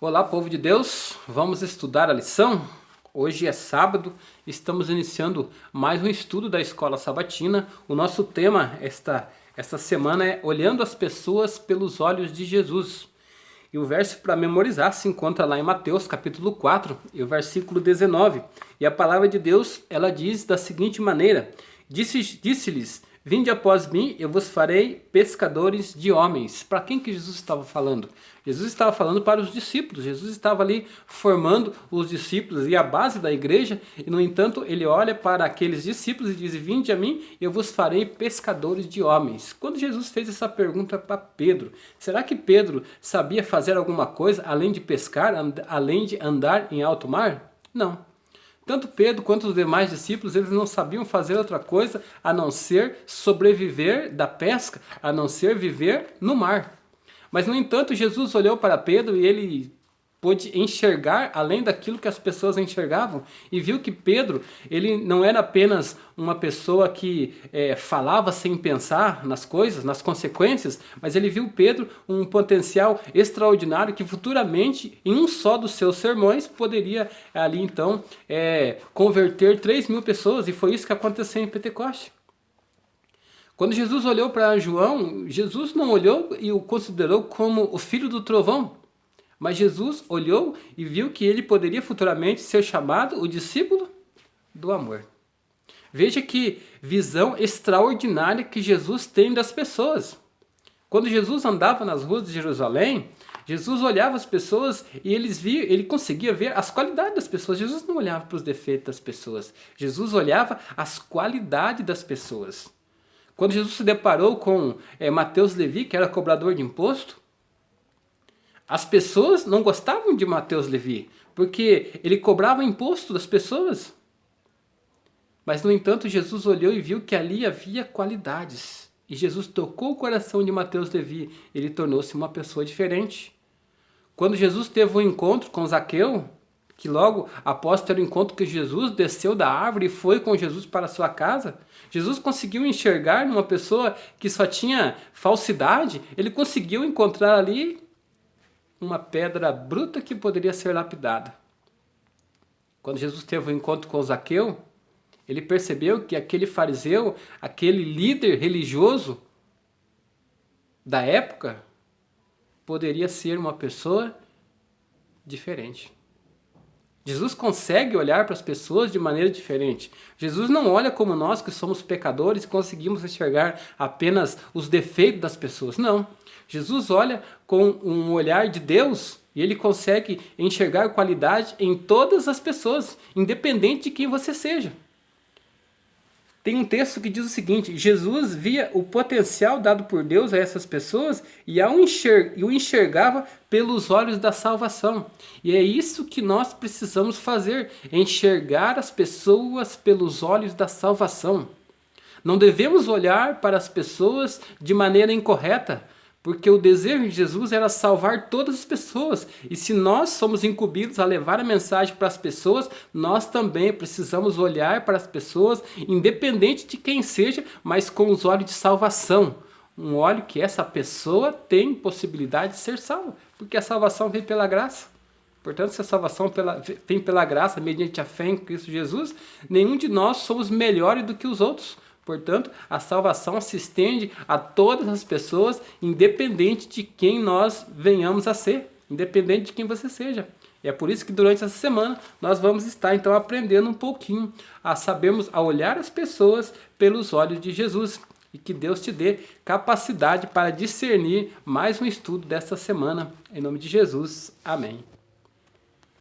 Olá, povo de Deus, vamos estudar a lição? Hoje é sábado, estamos iniciando mais um estudo da Escola Sabatina. O nosso tema esta semana é Olhando as Pessoas pelos Olhos de Jesus. E o verso para memorizar se encontra lá em Mateus capítulo 4 e o versículo 19. E a palavra de Deus, ela diz da seguinte maneira: Disse-lhes, vinde após mim, eu vos farei pescadores de homens. Para quem que Jesus estava falando? Jesus estava falando para os discípulos. Jesus estava ali formando os discípulos e a base da igreja. E no entanto, ele olha para aqueles discípulos e diz, vinde a mim, eu vos farei pescadores de homens. Quando Jesus fez essa pergunta para Pedro, será que Pedro sabia fazer alguma coisa além de pescar, além de andar em alto mar? Não. Tanto Pedro quanto os demais discípulos, eles não sabiam fazer outra coisa a não ser sobreviver da pesca, a não ser viver no mar. Mas, no entanto, Jesus olhou para Pedro e ele pôde enxergar além daquilo que as pessoas enxergavam e viu que Pedro, ele não era apenas uma pessoa que falava sem pensar nas coisas, nas consequências, mas ele viu Pedro um potencial extraordinário que futuramente, em um só dos seus sermões, poderia ali então converter 3.000 pessoas, e foi isso que aconteceu em Pentecoste. Quando Jesus olhou para João, Jesus não olhou e o considerou como o filho do trovão, mas Jesus olhou e viu que ele poderia futuramente ser chamado o discípulo do amor. Veja que visão extraordinária que Jesus tem das pessoas. Quando Jesus andava nas ruas de Jerusalém, Jesus olhava as pessoas e ele conseguia ver as qualidades das pessoas. Jesus não olhava para os defeitos das pessoas. Jesus olhava as qualidades das pessoas. Quando Jesus se deparou com Mateus Levi, que era cobrador de imposto, as pessoas não gostavam de Mateus Levi, porque ele cobrava imposto das pessoas. Mas, no entanto, Jesus olhou e viu que ali havia qualidades. E Jesus tocou o coração de Mateus Levi. Ele tornou-se uma pessoa diferente. Quando Jesus teve um encontro com Zaqueu, que logo após ter o encontro que Jesus desceu da árvore e foi com Jesus para a sua casa, Jesus conseguiu enxergar numa pessoa que só tinha falsidade, ele conseguiu encontrar ali uma pedra bruta que poderia ser lapidada. Quando Jesus teve um encontro com Zaqueu, ele percebeu que aquele fariseu, aquele líder religioso da época, poderia ser uma pessoa diferente. Jesus consegue olhar para as pessoas de maneira diferente. Jesus não olha como nós que somos pecadores e conseguimos enxergar apenas os defeitos das pessoas. Não. Jesus olha com um olhar de Deus e ele consegue enxergar qualidade em todas as pessoas, independente de quem você seja. Tem um texto que diz o seguinte: Jesus via o potencial dado por Deus a essas pessoas e o enxergava pelos olhos da salvação. E é isso que nós precisamos fazer, enxergar as pessoas pelos olhos da salvação. Não devemos olhar para as pessoas de maneira incorreta, porque o desejo de Jesus era salvar todas as pessoas. E se nós somos incumbidos a levar a mensagem para as pessoas, nós também precisamos olhar para as pessoas, independente de quem seja, mas com os olhos de salvação. Um olho que essa pessoa tem possibilidade de ser salva, porque a salvação vem pela graça. Portanto, se a salvação vem pela graça, mediante a fé em Cristo Jesus, nenhum de nós somos melhores do que os outros. Portanto, a salvação se estende a todas as pessoas, independente de quem nós venhamos a ser, independente de quem você seja. E é por isso que durante essa semana nós vamos estar então aprendendo um pouquinho a sabermos a olhar as pessoas pelos olhos de Jesus. E que Deus te dê capacidade para discernir mais um estudo desta semana. Em nome de Jesus. Amém.